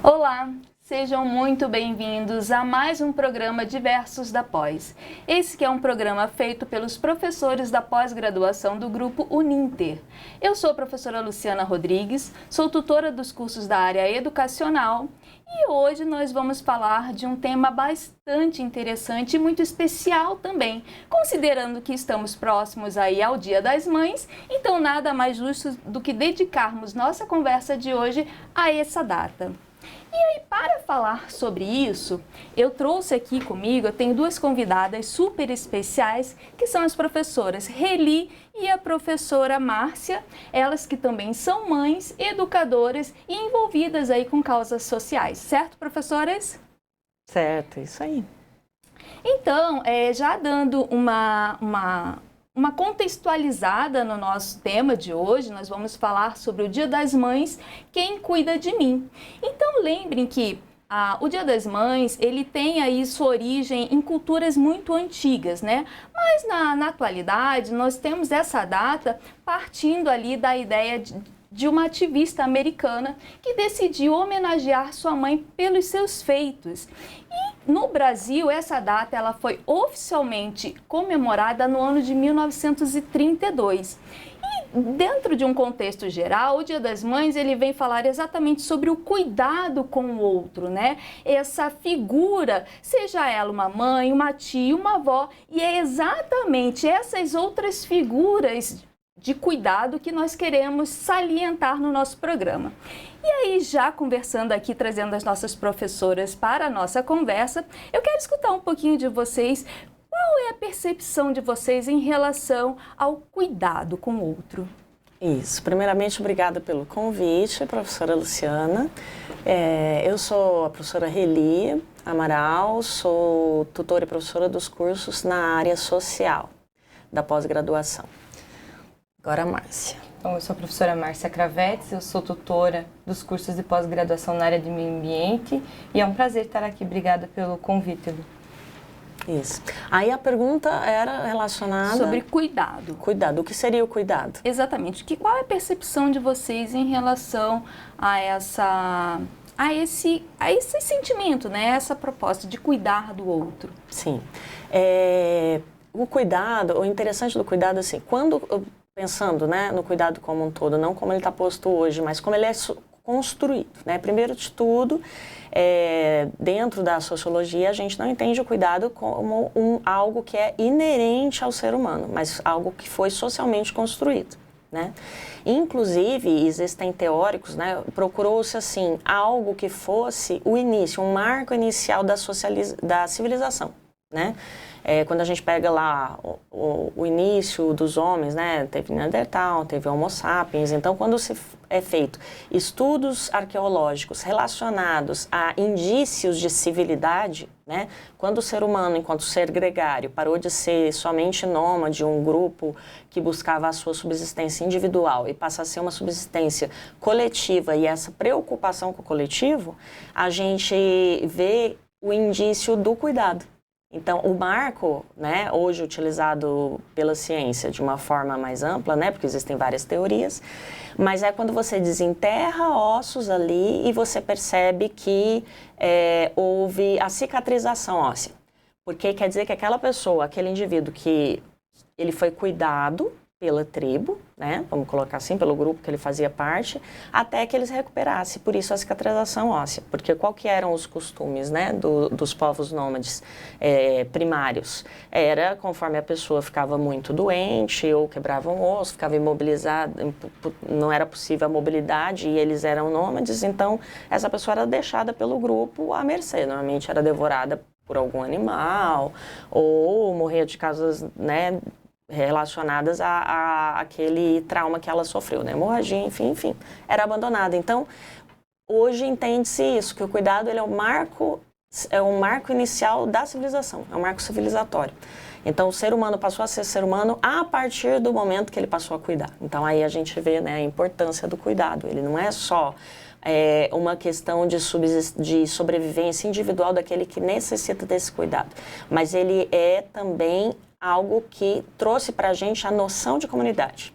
Olá, sejam muito bem-vindos a mais um programa Diversos da Pós. Esse que é um programa feito pelos professores da pós-graduação do Grupo Uninter. Eu sou a professora Luciana Rodrigues, sou tutora dos cursos da área educacional e hoje nós vamos falar de um tema bastante interessante e muito especial também, considerando que estamos próximos aí ao Dia das Mães, então nada mais justo do que dedicarmos nossa conversa de hoje a essa data. E aí, para falar sobre isso, eu trouxe aqui comigo, eu tenho duas convidadas super especiais, que são as professoras Reli e a professora Márcia, elas que também são mães, educadoras e envolvidas aí com causas sociais, certo, professoras? Certo, isso aí. Então, já dando uma contextualizada no nosso tema de hoje, nós vamos falar sobre o Dia das Mães, quem cuida de mim. Então lembrem que o Dia das Mães, ele tem aí sua origem em culturas muito antigas, né? Mas na atualidade, nós temos essa data partindo ali da ideia de uma ativista americana que decidiu homenagear sua mãe pelos seus feitos. E no Brasil, essa data ela foi oficialmente comemorada no ano de 1932. E dentro de um contexto geral, o Dia das Mães ele vem falar exatamente sobre o cuidado com o outro, né? Essa figura, seja ela uma mãe, uma tia, uma avó, e é exatamente essas outras figuras de cuidado que nós queremos salientar no nosso programa. E aí, já conversando aqui, trazendo as nossas professoras para a nossa conversa, eu quero escutar um pouquinho de vocês. Qual é a percepção de vocês em relação ao cuidado com o outro? Isso. Primeiramente, obrigada pelo convite, professora Luciana. Eu sou a professora Reli Amaral, sou tutora e professora dos cursos na área social da pós-graduação. Agora a Márcia. Bom, eu sou a professora Márcia Cravetes, eu sou tutora dos cursos de pós-graduação na área de meio ambiente e é um prazer estar aqui. Obrigada pelo convite, Lu. Isso. Aí a pergunta era relacionada... Sobre cuidado. Cuidado. O que seria o cuidado? Exatamente. Qual é a percepção de vocês em relação a esse sentimento, né? Essa proposta de cuidar do outro? Sim. O cuidado, o interessante do cuidado, assim, pensando, né, no cuidado como um todo, não como ele está posto hoje, mas como ele é construído, né? Primeiro de tudo, dentro da sociologia, a gente não entende o cuidado como algo que é inerente ao ser humano, mas algo que foi socialmente construído, né? Inclusive, existem teóricos, né, procurou-se, assim, algo que fosse o início, um marco inicial da civilização, né? Quando a gente pega lá o início dos homens, né, teve Neandertal, teve Homo sapiens, então quando se é feito estudos arqueológicos relacionados a indícios de civilidade, né, quando o ser humano, enquanto ser gregário, parou de ser somente nômade, um grupo que buscava a sua subsistência individual e passa a ser uma subsistência coletiva e essa preocupação com o coletivo, a gente vê o indício do cuidado. Então, o marco, né, hoje utilizado pela ciência de uma forma mais ampla, né, porque existem várias teorias, mas é quando você desenterra ossos ali e você percebe que houve a cicatrização óssea. Porque quer dizer que aquela pessoa, aquele indivíduo que ele foi cuidado pela tribo, né, vamos colocar assim, pelo grupo que ele fazia parte, até que eles recuperassem, por isso a cicatrização óssea, porque qual que eram os costumes, né, dos povos nômades primários? Era conforme a pessoa ficava muito doente ou quebrava um osso, ficava imobilizada, não era possível a mobilidade e eles eram nômades, então essa pessoa era deixada pelo grupo à mercê, normalmente era devorada por algum animal ou morria de causas, né, relacionadas a aquele trauma que ela sofreu, né? Hemorragia, enfim, era abandonada. Então, hoje entende-se isso, que o cuidado ele é um marco inicial da civilização, é um marco civilizatório. Então, o ser humano passou a ser ser humano a partir do momento que ele passou a cuidar. Então, aí a gente vê, né, a importância do cuidado. Ele não é só uma questão de sobrevivência individual daquele que necessita desse cuidado, mas ele é também algo que trouxe para a gente a noção de comunidade.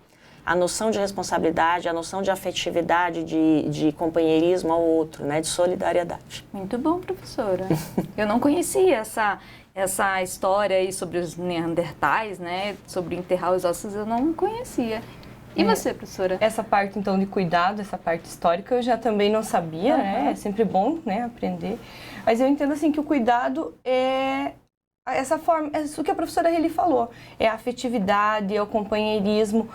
a noção de responsabilidade, a noção de afetividade, de companheirismo ao outro, né, de solidariedade. Muito bom, professora. Eu não conhecia essa história aí sobre os neandertais, né, sobre enterrar os ossos, eu não conhecia. E você, professora? Essa parte, então, de cuidado, essa parte histórica, eu já também não sabia, né? É sempre bom, né, aprender. Mas eu entendo, assim, que o cuidado é essa forma, é o que a professora Reli falou, é a afetividade, é o companheirismo.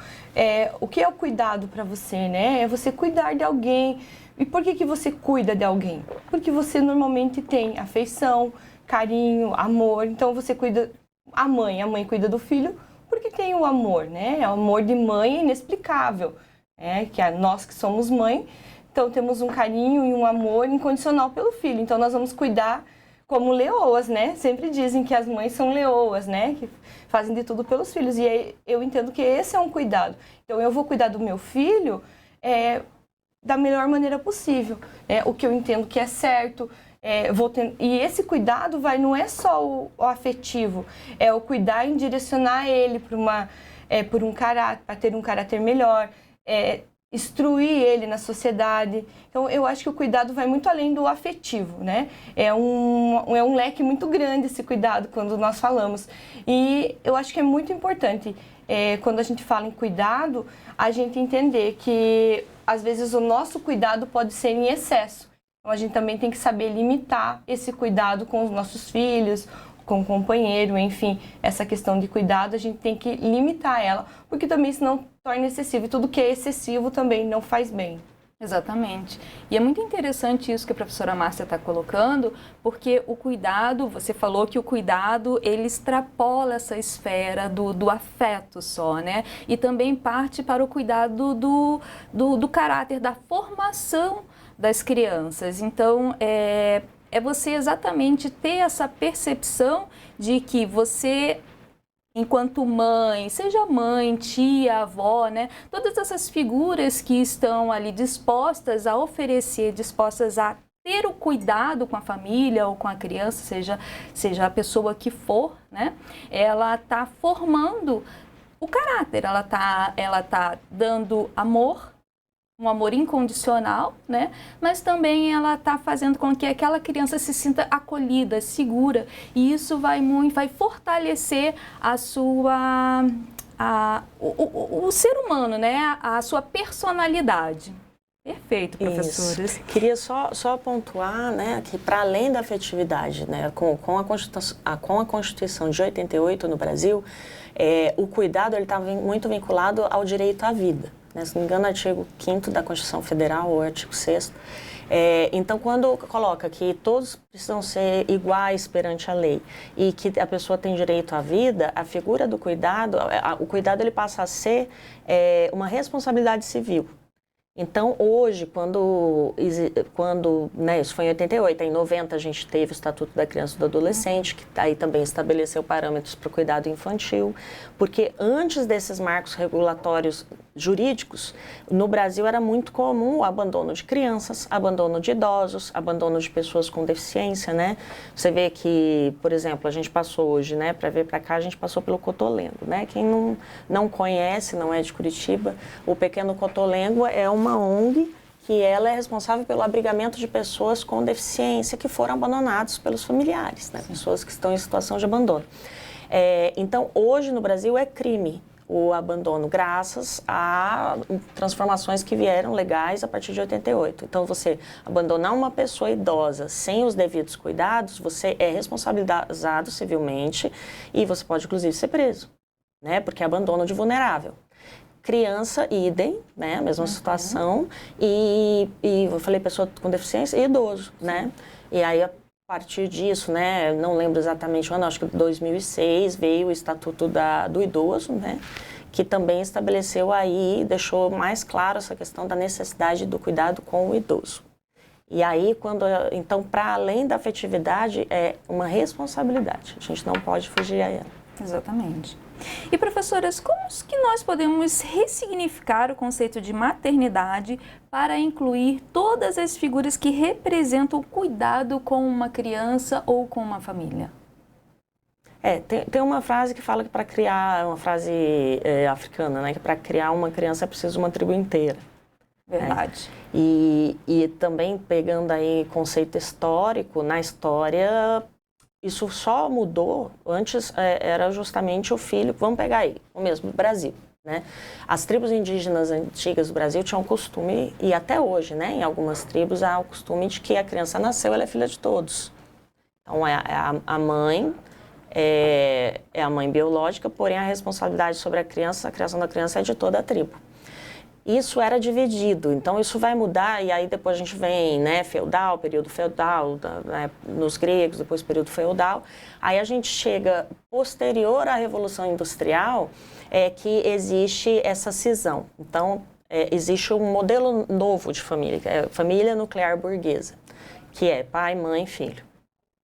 O que é o cuidado para você, né? É você cuidar de alguém. E por que você cuida de alguém? Porque você normalmente tem afeição, carinho, amor. Então, você cuida... A mãe cuida do filho porque tem o amor, né? O amor de mãe é inexplicável, né? Que nós que somos mãe, então temos um carinho e um amor incondicional pelo filho. Então nós vamos cuidar como leoas, né? Sempre dizem que as mães são leoas, né? Que fazem de tudo pelos filhos. E aí, eu entendo que esse é um cuidado. Então eu vou cuidar do meu filho da melhor maneira possível, né? O que eu entendo que é certo. E esse cuidado não é só o afetivo, é o cuidar em direcionar ele para um caráter, para ter um caráter melhor, instruir ele na sociedade. Então, eu acho que o cuidado vai muito além do afetivo, né? É um leque muito grande esse cuidado quando nós falamos. E eu acho que é muito importante, quando a gente fala em cuidado, a gente entender que, às vezes, o nosso cuidado pode ser em excesso. Então, a gente também tem que saber limitar esse cuidado com os nossos filhos, com o companheiro, enfim, essa questão de cuidado, a gente tem que limitar ela, porque também senão torna excessivo, e tudo que é excessivo também não faz bem. Exatamente. E é muito interessante isso que a professora Márcia está colocando, porque o cuidado, você falou que o cuidado, ele extrapola essa esfera do afeto só, né? E também parte para o cuidado do caráter, da formação das crianças. Então, é você exatamente ter essa percepção de que você, enquanto mãe, seja mãe, tia, avó, né? Todas essas figuras que estão ali dispostas a oferecer, dispostas a ter o cuidado com a família ou com a criança, seja a pessoa que for, né? Ela está formando o caráter, ela tá dando amor, um amor incondicional, né? Mas também ela está fazendo com que aquela criança se sinta acolhida, segura, e isso vai fortalecer o ser humano, né? A sua personalidade. Perfeito, professores. Isso. Queria só pontuar, né, que para além da afetividade, né, com a Constituição de 88 no Brasil, o cuidado está muito vinculado ao direito à vida. Se não me engano, o artigo 5º da Constituição Federal, ou artigo 6º. Então, quando coloca que todos precisam ser iguais perante a lei e que a pessoa tem direito à vida, a figura do cuidado, o cuidado ele passa a ser uma responsabilidade civil. Então, hoje, quando né, isso foi em 88, em 90 a gente teve o Estatuto da Criança e do Adolescente, que aí também estabeleceu parâmetros para o cuidado infantil, porque antes desses marcos regulatórios jurídicos, no Brasil era muito comum o abandono de crianças, abandono de idosos, abandono de pessoas com deficiência, né? Você vê que, por exemplo, a gente passou hoje, né, para vir para cá, a gente passou pelo Cotolengo, né? Quem não conhece, não é de Curitiba, o Pequeno Cotolengo é uma ONG que ela é responsável pelo abrigamento de pessoas com deficiência que foram abandonadas pelos familiares, né? Pessoas que estão em situação de abandono. Então, hoje no Brasil é crime o abandono, graças a transformações que vieram legais a partir de 88. Então, você abandonar uma pessoa idosa sem os devidos cuidados, você é responsabilizado civilmente e você pode, inclusive, ser preso, né? Porque é abandono de vulnerável. Criança, idem, né? A mesma situação. E eu falei pessoa com deficiência e idoso, né? E aí, a partir disso, né, não lembro exatamente o ano, acho que em 2006 veio o Estatuto do Idoso, né, que também estabeleceu aí, deixou mais claro essa questão da necessidade do cuidado com o idoso. E aí, então, para além da afetividade, é uma responsabilidade, a gente não pode fugir a ela. Exatamente. E, professoras, como que nós podemos ressignificar o conceito de maternidade para incluir todas as figuras que representam o cuidado com uma criança ou com uma família? Tem uma frase que fala que para criar, uma frase africana, né? Que para criar uma criança é preciso uma tribo inteira. Verdade. E também pegando aí conceito histórico, na história isso só mudou, antes era justamente o filho, vamos pegar aí, o mesmo, Brasil. Né? As tribos indígenas antigas do Brasil tinham o costume, e até hoje, né, em algumas tribos, há o costume de que a criança nasceu, ela é filha de todos. Então, a mãe é a mãe biológica, porém a responsabilidade sobre a criação da criança é de toda a tribo. Isso era dividido, então isso vai mudar, e aí depois a gente vem, né, feudal, período feudal, né, nos gregos, depois período feudal. Aí a gente chega posterior à Revolução Industrial, que existe essa cisão. Então, existe um modelo novo de família, que é a família nuclear burguesa, que é pai, mãe, filho.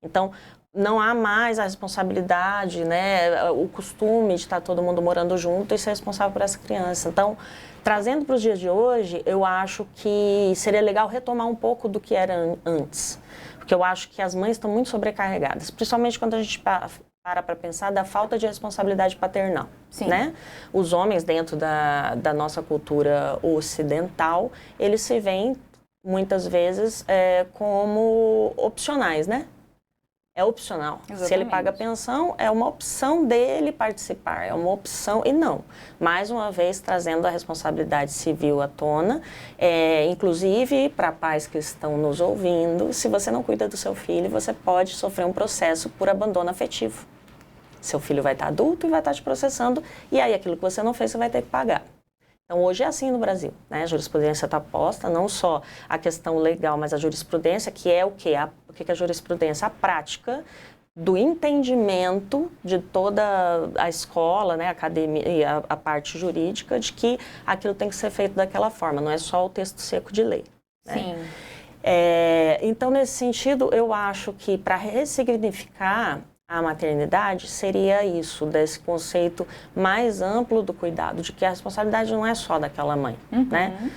Então, não há mais a responsabilidade, né, o costume de estar todo mundo morando junto e ser responsável por essa criança. Então, trazendo para os dias de hoje, eu acho que seria legal retomar um pouco do que era antes. Porque eu acho que as mães estão muito sobrecarregadas, principalmente quando a gente para pensar da falta de responsabilidade paternal. Sim. Né? Os homens, dentro da nossa cultura ocidental, eles se veem, muitas vezes, como opcionais, né? É opcional. Exatamente. Se ele paga pensão, é uma opção dele participar, é uma opção e não. Mais uma vez, trazendo a responsabilidade civil à tona, inclusive para pais que estão nos ouvindo, se você não cuida do seu filho, você pode sofrer um processo por abandono afetivo. Seu filho vai estar adulto e vai estar te processando, e aí aquilo que você não fez, você vai ter que pagar. Então, hoje é assim no Brasil, né? A jurisprudência está posta, não só a questão legal, mas a jurisprudência, que é o quê? O que é a jurisprudência? A prática do entendimento de toda a escola, né, a academia, a parte jurídica, de que aquilo tem que ser feito daquela forma, não é só o texto seco de lei. Né? Sim. Então, nesse sentido, eu acho que para ressignificar a maternidade seria isso, desse conceito mais amplo do cuidado, de que a responsabilidade não é só daquela mãe, né?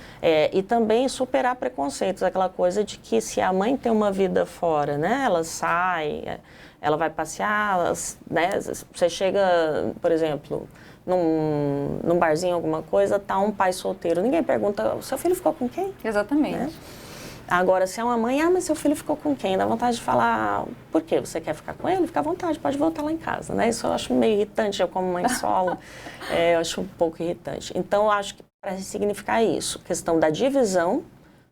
E também superar preconceitos, aquela coisa de que se a mãe tem uma vida fora, né? Ela sai, ela vai passear, né? Você chega, por exemplo, num barzinho, alguma coisa, tá um pai solteiro, ninguém pergunta, o seu filho ficou com quem? Exatamente. Né? Agora, se é uma mãe, mas seu filho ficou com quem? Dá vontade de falar, por quê? Você quer ficar com ele? Fica à vontade, pode voltar lá em casa, né? Isso eu acho meio irritante, eu como mãe solo, eu acho um pouco irritante. Então, eu acho que para significar isso, questão da divisão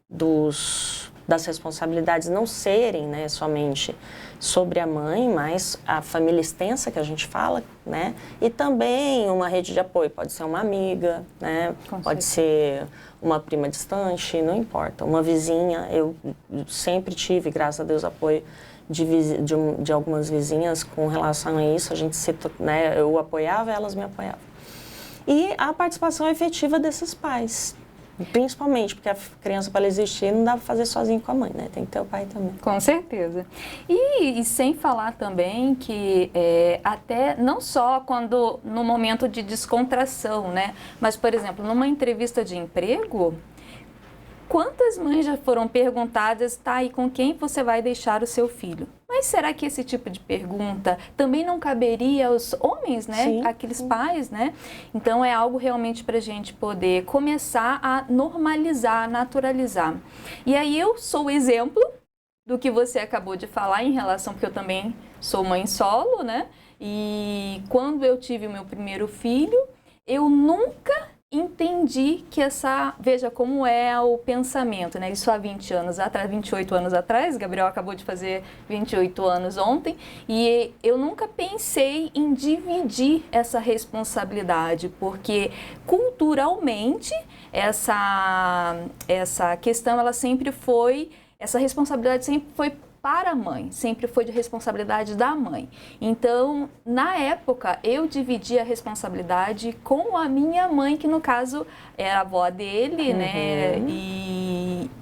das responsabilidades não serem, né, somente sobre a mãe, mas a família extensa que a gente fala, né? E também uma rede de apoio, pode ser uma amiga, né? Pode ser uma prima distante, não importa. Uma vizinha, eu sempre tive, graças a Deus, apoio de algumas vizinhas com relação a isso. A gente né? Eu apoiava, elas me apoiavam. E a participação efetiva desses pais. Principalmente, porque a criança, para ela existir, não dá para fazer sozinho com a mãe, né? Tem que ter o pai também. Com certeza. E sem falar também que até não só quando no momento de descontração, né? Mas, por exemplo, numa entrevista de emprego, quantas mães já foram perguntadas, tá, e com quem você vai deixar o seu filho? Mas será que esse tipo de pergunta também não caberia aos homens, né? Sim, aqueles sim. pais, né? Então é algo realmente para a gente poder começar a normalizar, naturalizar. E aí eu sou o exemplo do que você acabou de falar em relação, porque eu também sou mãe solo, né? E quando eu tive o meu primeiro filho, eu nunca entendi que veja como é o pensamento, né? Isso há 20 anos atrás, 28 anos atrás, Gabriel acabou de fazer 28 anos ontem, e eu nunca pensei em dividir essa responsabilidade, porque culturalmente essa questão, essa responsabilidade sempre foi para a mãe, sempre foi de responsabilidade da mãe. Então, na época, eu dividi a responsabilidade com a minha mãe, que no caso era a avó dele, né?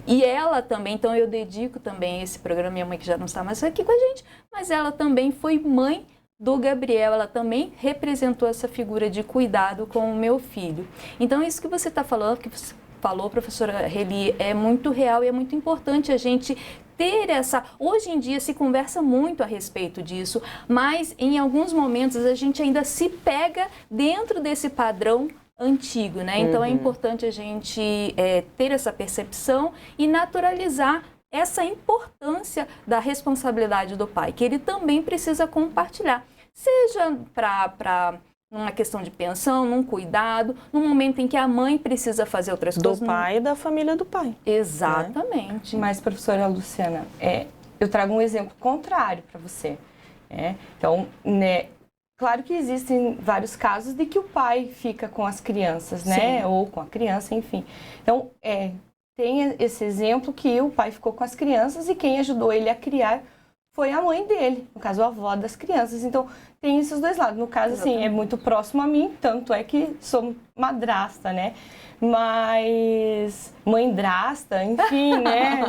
E ela também, então eu dedico também esse programa, minha mãe que já não está mais aqui com a gente, mas ela também foi mãe do Gabriel, ela também representou essa figura de cuidado com o meu filho. Então, isso que você está falando, que você falou, professora Heli, é muito real e é muito importante a gente ter essa... Hoje em dia se conversa muito a respeito disso, mas em alguns momentos a gente ainda se pega dentro desse padrão antigo, né? Então é importante a gente ter essa percepção e naturalizar essa importância da responsabilidade do pai, que ele também precisa compartilhar, seja para numa questão de pensão, num cuidado, num momento em que a mãe precisa fazer outras coisas. Do pai e da família do pai. Exatamente. Mas, professora Luciana, eu trago um exemplo contrário para você. Então, né, claro que existem vários casos de que o pai fica com as crianças, né? Sim. Ou com a criança, enfim. Então, tem esse exemplo que o pai ficou com as crianças e quem ajudou ele a criar foi a mãe dele, no caso, a avó das crianças. Então, tem esses dois lados. No caso, assim, é muito próximo a mim, tanto é que sou madrasta, né? Mas mãedrasta, enfim, né?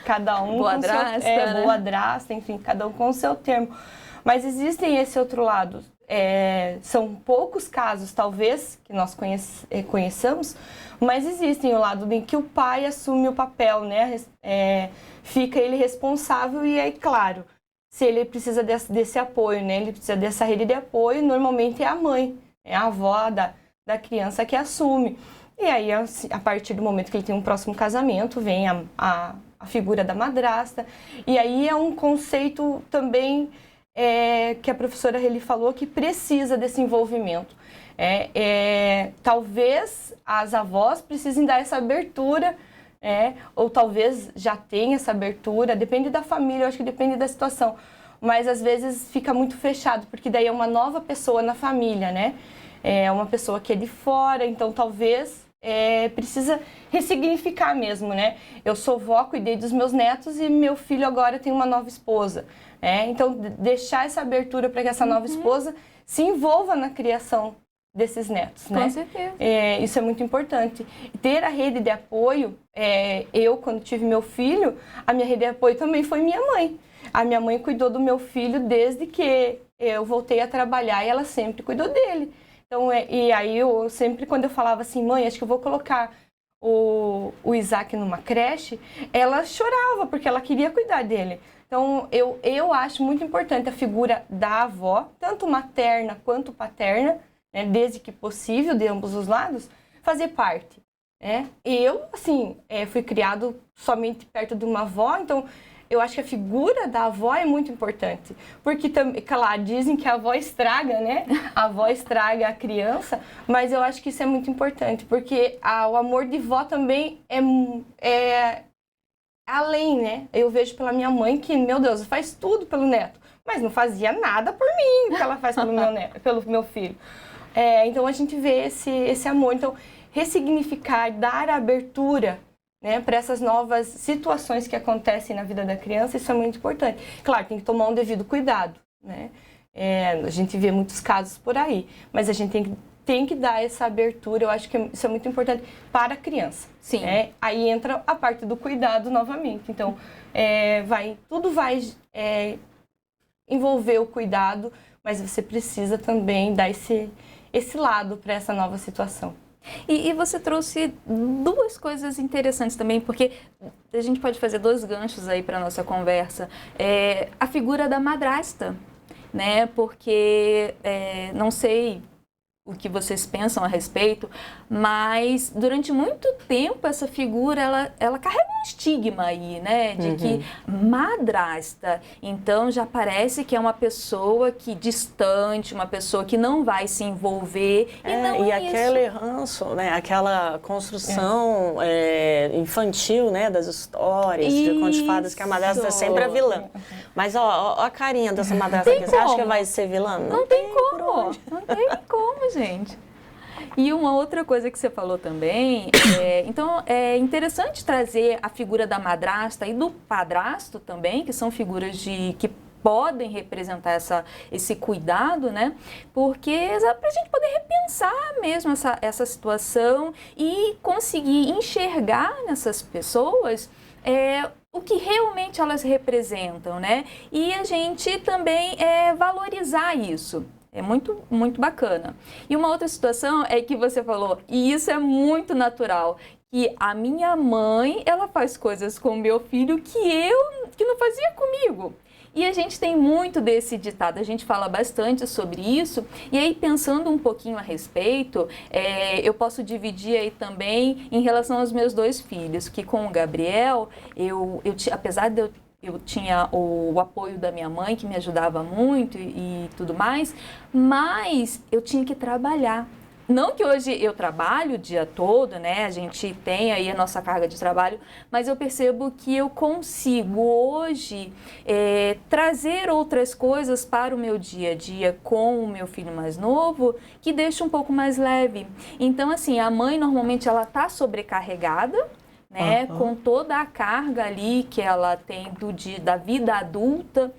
Cada um boadrasta, com seu... né? Boadrasta, enfim, cada um com o seu termo. Mas existem esse outro lado. São poucos casos, talvez, que nós conheçamos, mas existem o lado em que o pai assume o papel, né? Fica ele responsável e aí, claro, se ele precisa desse apoio, né? Ele precisa dessa rede de apoio, normalmente é a mãe, é a avó da criança que assume. E aí, a partir do momento que ele tem um próximo casamento, vem a figura da madrasta. E aí é um conceito também que a professora Reli falou que precisa desse envolvimento. Talvez as avós precisem dar essa abertura, ou talvez já tenha essa abertura, depende da família, eu acho que depende da situação. Mas às vezes fica muito fechado, porque daí é uma nova pessoa na família, né? É uma pessoa que é de fora, então talvez precisa ressignificar mesmo, né? Eu sou vó, cuidei dos meus netos e meu filho agora tem uma nova esposa. Então, deixar essa abertura para que essa nova esposa se envolva na criação desses netos, né? Com certeza. Isso é muito importante. Ter a rede de apoio, eu, quando tive meu filho, a minha rede de apoio também foi minha mãe. A minha mãe cuidou do meu filho desde que eu voltei a trabalhar e ela sempre cuidou dele. Então, e aí eu sempre, quando eu falava assim, mãe, acho que eu vou colocar o Isaac numa creche, ela chorava porque ela queria cuidar dele. Então, eu acho muito importante a figura da avó, tanto materna quanto paterna, né, desde que possível, de ambos os lados, fazer parte. Eu, assim, fui criado somente perto de uma avó, então eu acho que a figura da avó é muito importante. Porque, claro, dizem que a avó estraga, né? A avó estraga a criança, mas eu acho que isso é muito importante, porque o amor de vó também é além, né? Eu vejo pela minha mãe que, meu Deus, faz tudo pelo neto, mas não fazia nada por mim que ela faz pelo meu neto, pelo meu filho. Então a gente vê esse amor. Então, ressignificar, dar abertura, né, para essas novas situações que acontecem na vida da criança, isso é muito importante. Claro, tem que tomar um devido cuidado, né? A gente vê muitos casos por aí, mas a gente tem que dar essa abertura, eu acho que isso é muito importante para a criança. Sim. Aí entra a parte do cuidado novamente. Então, tudo vai envolver o cuidado, mas você precisa também dar esse lado para essa nova situação. E você trouxe duas coisas interessantes também, porque a gente pode fazer dois ganchos aí para a nossa conversa. A figura da madrasta, né? Porque não sei o que vocês pensam a respeito, mas durante muito tempo essa figura, ela carrega um estigma aí, né? De que madrasta, então já parece que é uma pessoa que distante, uma pessoa que não vai se envolver. E aquele ranço, né? Aquela construção infantil, né? Das histórias de contos de fadas, que a madrasta é sempre a vilã. Mas ó a carinha dessa madrasta aqui, você acha que vai ser vilã? Não tem como, não tem como, gente. E uma outra coisa que você falou também, então é interessante trazer a figura da madrasta e do padrasto também, que são figuras que podem representar esse cuidado, né? Porque para a gente poder repensar mesmo essa situação e conseguir enxergar nessas pessoas o que realmente elas representam, né? E a gente também valorizar isso. É muito, muito bacana. E uma outra situação é que você falou, e isso é muito natural, que a minha mãe, ela faz coisas com o meu filho que eu que não fazia comigo. E a gente tem muito desse ditado, a gente fala bastante sobre isso, e aí pensando um pouquinho a respeito, eu posso dividir aí também em relação aos meus 2 filhos, que com o Gabriel, apesar de eu tinha o apoio da minha mãe, que me ajudava muito e tudo mais, mas eu tinha que trabalhar. Não que hoje eu trabalho o dia todo, né? A gente tem aí a nossa carga de trabalho, mas eu percebo que eu consigo hoje trazer outras coisas para o meu dia a dia com o meu filho mais novo, que deixa um pouco mais leve. Então, assim, a mãe normalmente ela tá sobrecarregada, né? Com toda a carga ali que ela tem da vida adulta.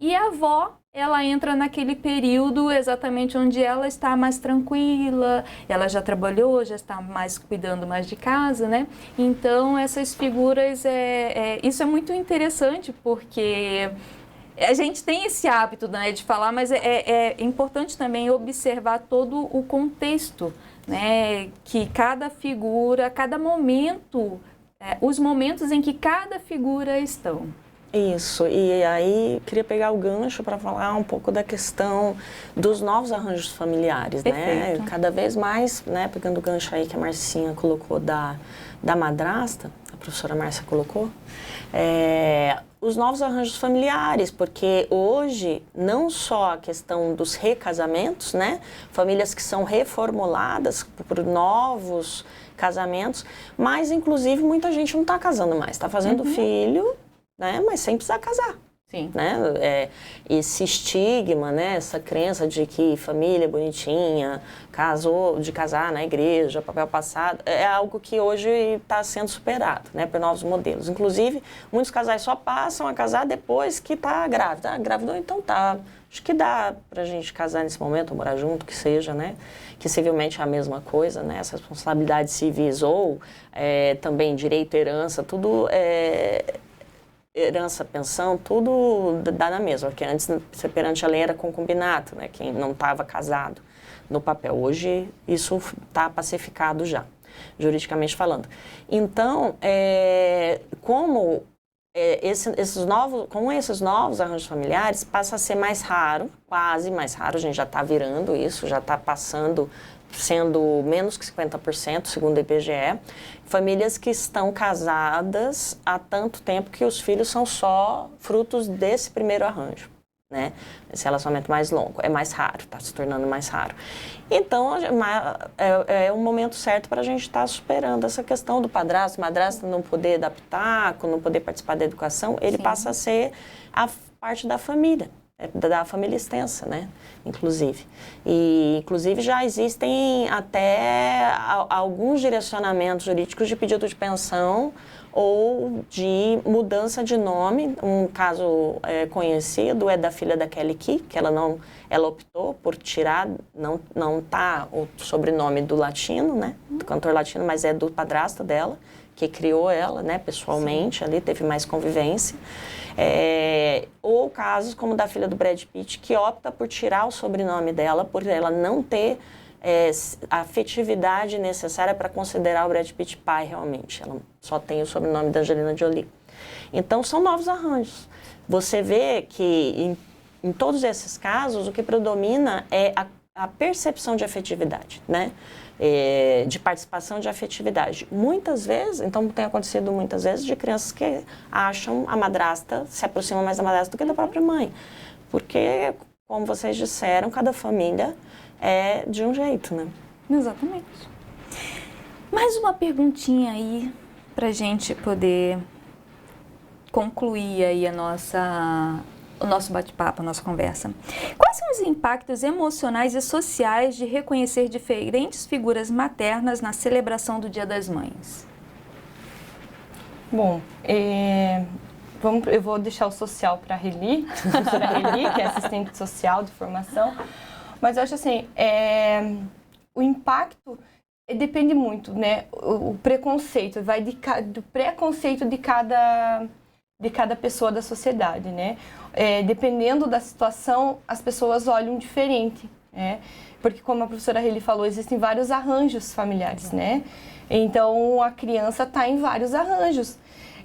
E a avó, ela entra naquele período exatamente onde ela está mais tranquila, ela já trabalhou, já está mais cuidando mais de casa, né? Então, essas figuras, isso é muito interessante, porque a gente tem esse hábito, né, de falar, mas é importante também observar todo o contexto, né? Que cada figura, cada momento, os momentos em que cada figura estão. Isso, e aí queria pegar o gancho para falar um pouco da questão dos novos arranjos familiares, Perfeito. né? Cada vez mais, né, pegando o gancho aí que a Marcinha colocou da madrasta, a professora Márcia colocou, os novos arranjos familiares, porque hoje não só a questão dos recasamentos, né? Famílias que são reformuladas por novos casamentos, mas inclusive muita gente não está casando mais, está fazendo filho, né? Mas sem precisar casar. Sim. Né? Esse estigma, né? Essa crença de que família bonitinha, de casar na igreja, papel passado, é algo que hoje está sendo superado, né? Por novos modelos. Inclusive, muitos casais só passam a casar depois que está grávida. Ah, engravidou, então tá. Acho que dá pra gente casar nesse momento, ou morar junto, que seja, né? Que civilmente é a mesma coisa, né? As responsabilidades civis ou também direito, herança, tudo herança, pensão, tudo dá na mesma, porque antes, perante a lei, era concubinato, né? Quem não estava casado no papel. Hoje, isso está pacificado já, juridicamente falando. Então, com esses novos arranjos familiares, passa a ser mais raro, quase mais raro, a gente já está virando isso, já está passando, sendo menos que 50%, segundo o IBGE, famílias que estão casadas há tanto tempo que os filhos são só frutos desse primeiro arranjo, né? Esse relacionamento mais longo, é mais raro, está se tornando mais raro. Então, é o momento certo para a gente estar superando essa questão do padrasto, madrasta não poder adaptar, não poder participar da educação, ele passa a ser a parte da família extensa, né? Inclusive. E, inclusive, já existem até alguns direcionamentos jurídicos de pedido de pensão ou de mudança de nome. Um caso conhecido é da filha da Kelly Key, que ela optou por tirar, não tá o sobrenome do latino, né? Do cantor latino, mas é do padrasto dela, que criou ela, né, pessoalmente, ali teve mais convivência. Ou casos como da filha do Brad Pitt, que opta por tirar o sobrenome dela, por ela não ter a afetividade necessária para considerar o Brad Pitt pai realmente. Ela só tem o sobrenome da Angelina Jolie. Então, são novos arranjos. Você vê que em todos esses casos, o que predomina é a percepção de afetividade, né? De participação de afetividade. Muitas vezes, então tem acontecido muitas vezes de crianças que acham a madrasta, se aproximam mais da madrasta do que da própria mãe. Porque, como vocês disseram, cada família é de um jeito, né? Exatamente. Mais uma perguntinha aí pra gente poder concluir aí o nosso bate-papo, a nossa conversa. Quais são os impactos emocionais e sociais de reconhecer diferentes figuras maternas na celebração do Dia das Mães? Bom, eu vou deixar o social para a Reli, a professora Reli, que é assistente social de formação, mas eu acho assim, o impacto depende muito, né? O preconceito vai do preconceito de cada pessoa da sociedade, né? Dependendo da situação, as pessoas olham diferente, né? Porque, como a professora Reli falou, existem vários arranjos familiares, né? Então, a criança está em vários arranjos.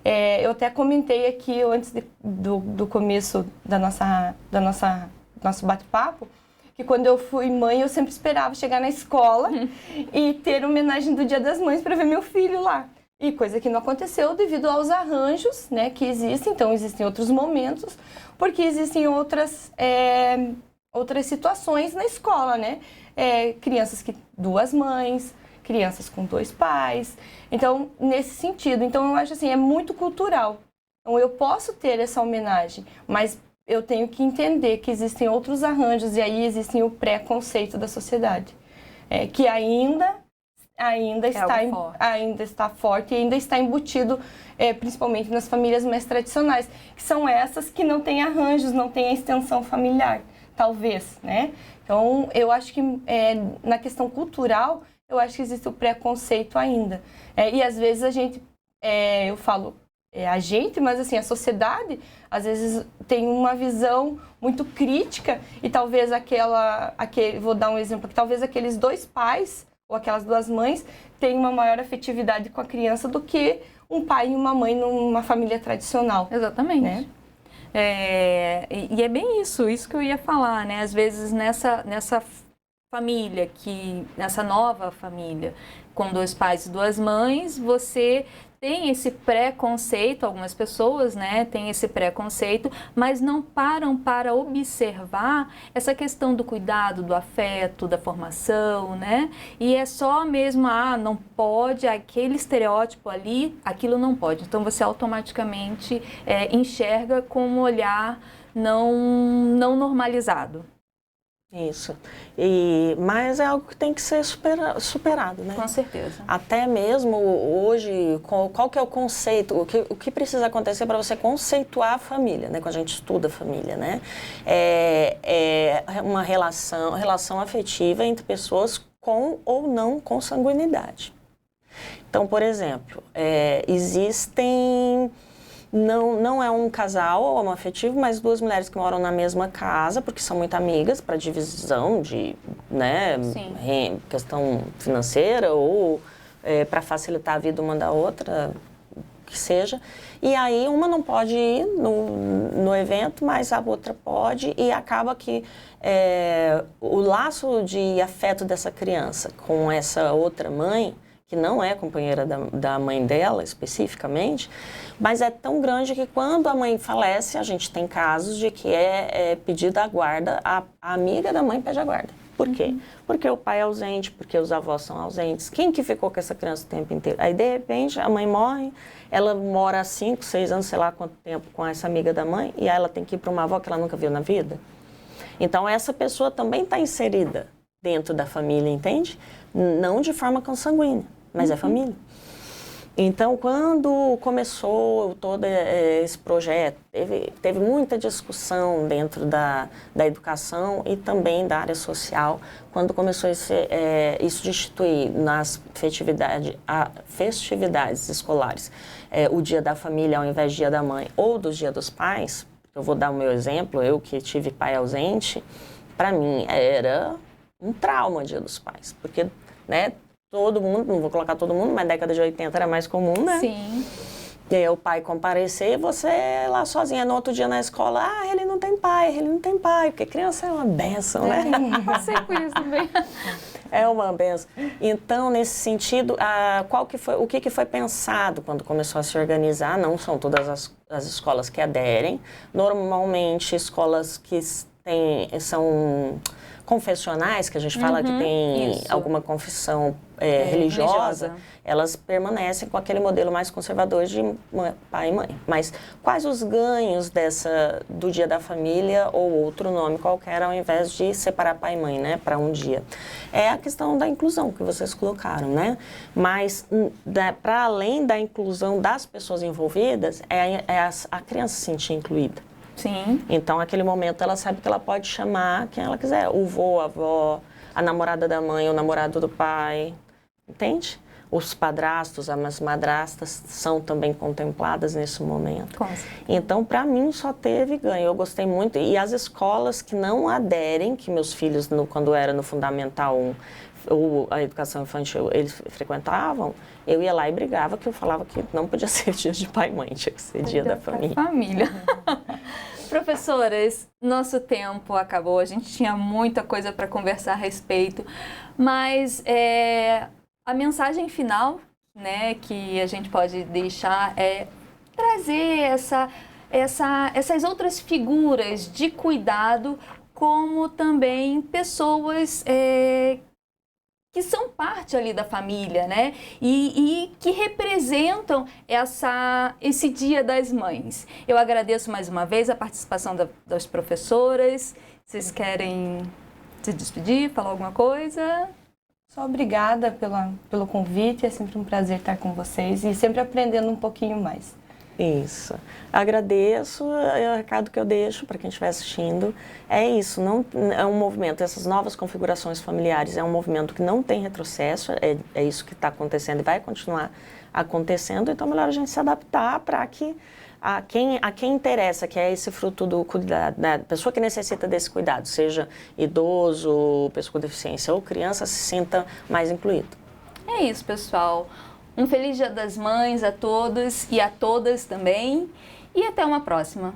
Eu até comentei aqui antes do começo nosso bate-papo, que quando eu fui mãe, eu sempre esperava chegar na escola e ter homenagem do Dia das Mães para ver meu filho lá. E coisa que não aconteceu devido aos arranjos, né, que existem. Então, existem outros momentos, porque existem outras situações na escola, né? Crianças que 2 mães, crianças com 2 pais. Então, nesse sentido. Então, eu acho assim, é muito cultural. Então, eu posso ter essa homenagem, mas eu tenho que entender que existem outros arranjos e aí existem o preconceito da sociedade, que ainda está forte e ainda está embutido, principalmente nas famílias mais tradicionais, que são essas que não têm arranjos, não têm a extensão familiar, talvez, né? Então, eu acho que na questão cultural, eu acho que existe o preconceito ainda. E às vezes eu falo a gente, mas assim, a sociedade, às vezes tem uma visão muito crítica e talvez vou dar um exemplo, que talvez aqueles 2 pais ou aquelas 2 mães tenham uma maior afetividade com a criança do que um pai e uma mãe numa família tradicional. Exatamente. Né? E é bem isso que eu ia falar, né? Às vezes nessa família, nessa nova família, com 2 pais e 2 mães, você tem esse preconceito, algumas pessoas, né, têm esse preconceito, mas não param para observar essa questão do cuidado, do afeto, da formação, né? E é só mesmo, não pode, aquele estereótipo ali, aquilo não pode. Então você automaticamente enxerga com um olhar não normalizado. Isso. Mas é algo que tem que ser superado, né? Com certeza. Até mesmo hoje, qual que é o conceito, o que precisa acontecer para você conceituar a família, né? Quando a gente estuda a família, né? É uma relação afetiva entre pessoas com ou não consanguinidade. Então, por exemplo, existem... Não é um casal homoafetivo, mas 2 mulheres que moram na mesma casa, porque são muito amigas, para divisão de, né, questão financeira ou para facilitar a vida uma da outra, que seja. E aí uma não pode ir no evento, mas a outra pode, e acaba que o laço de afeto dessa criança com essa outra mãe, que não é companheira da mãe dela especificamente, mas é tão grande que quando a mãe falece, a gente tem casos de que é pedida a guarda, a amiga da mãe pede a guarda. Por quê? Porque o pai é ausente, porque os avós são ausentes. Quem que ficou com essa criança o tempo inteiro? Aí, de repente, a mãe morre, ela mora 5, 6 anos, sei lá quanto tempo, com essa amiga da mãe, e aí ela tem que ir para uma avó que ela nunca viu na vida. Então, essa pessoa também está inserida dentro da família, entende? Não de forma consanguínea, mas é família. Então, quando começou todo esse projeto, teve muita discussão dentro da educação e também da área social, quando começou isso de instituir nas festividades escolares o Dia da Família ao invés do Dia da Mãe ou do Dia dos Pais. Eu vou dar o meu exemplo, eu que tive pai ausente, para mim era um trauma o Dia dos Pais, porque, né, todo mundo, não vou colocar todo mundo, mas na década de 80 era mais comum, né? Sim. E aí o pai comparecer e você lá sozinha, no outro dia na escola, ele não tem pai, porque criança é uma bênção, né? Passei por isso também. É uma bênção. Então, nesse sentido, o que foi pensado quando começou a se organizar? Não são todas as escolas que aderem. Normalmente, escolas que são confessionais, que a gente fala que tem isso, alguma confissão religiosa, elas permanecem com aquele modelo mais conservador de pai e mãe. Mas quais os ganhos do Dia da Família ou outro nome qualquer, ao invés de separar pai e mãe, né, para um dia? É a questão da inclusão que vocês colocaram, né? Mas, para além da inclusão das pessoas envolvidas, a criança se sentir incluída. Sim. Então, naquele momento, ela sabe que ela pode chamar quem ela quiser. O vô, a avó, a namorada da mãe, o namorado do pai. Entende? Os padrastos, as madrastas são também contempladas nesse momento. Então, para mim, só teve ganho. Eu gostei muito. E as escolas que não aderem, que meus filhos, quando era no Fundamental 1, ou a educação infantil, eles frequentavam, eu ia lá e brigava, que eu falava que não podia ser dia de pai e mãe, tinha que ser dia da família. Professoras, nosso tempo acabou, a gente tinha muita coisa para conversar a respeito, mas a mensagem final, né, que a gente pode deixar é trazer essas outras figuras de cuidado, como também pessoas que são parte ali da família, né? E que representam esse Dia das Mães. Eu agradeço mais uma vez a participação das professoras. Vocês querem se despedir, falar alguma coisa? Só obrigada pelo convite, é sempre um prazer estar com vocês e sempre aprendendo um pouquinho mais. Isso. Agradeço, o recado que eu deixo para quem estiver assistindo é isso, não é um movimento, essas novas configurações familiares é um movimento que não tem retrocesso, é isso que está acontecendo e vai continuar acontecendo, então é melhor a gente se adaptar para que a quem interessa, que é esse fruto do cuidado, né? Pessoa que necessita desse cuidado, seja idoso, pessoa com deficiência ou criança, se sinta mais incluído. É isso, pessoal. Um feliz Dia das Mães a todos e a todas também. E até uma próxima.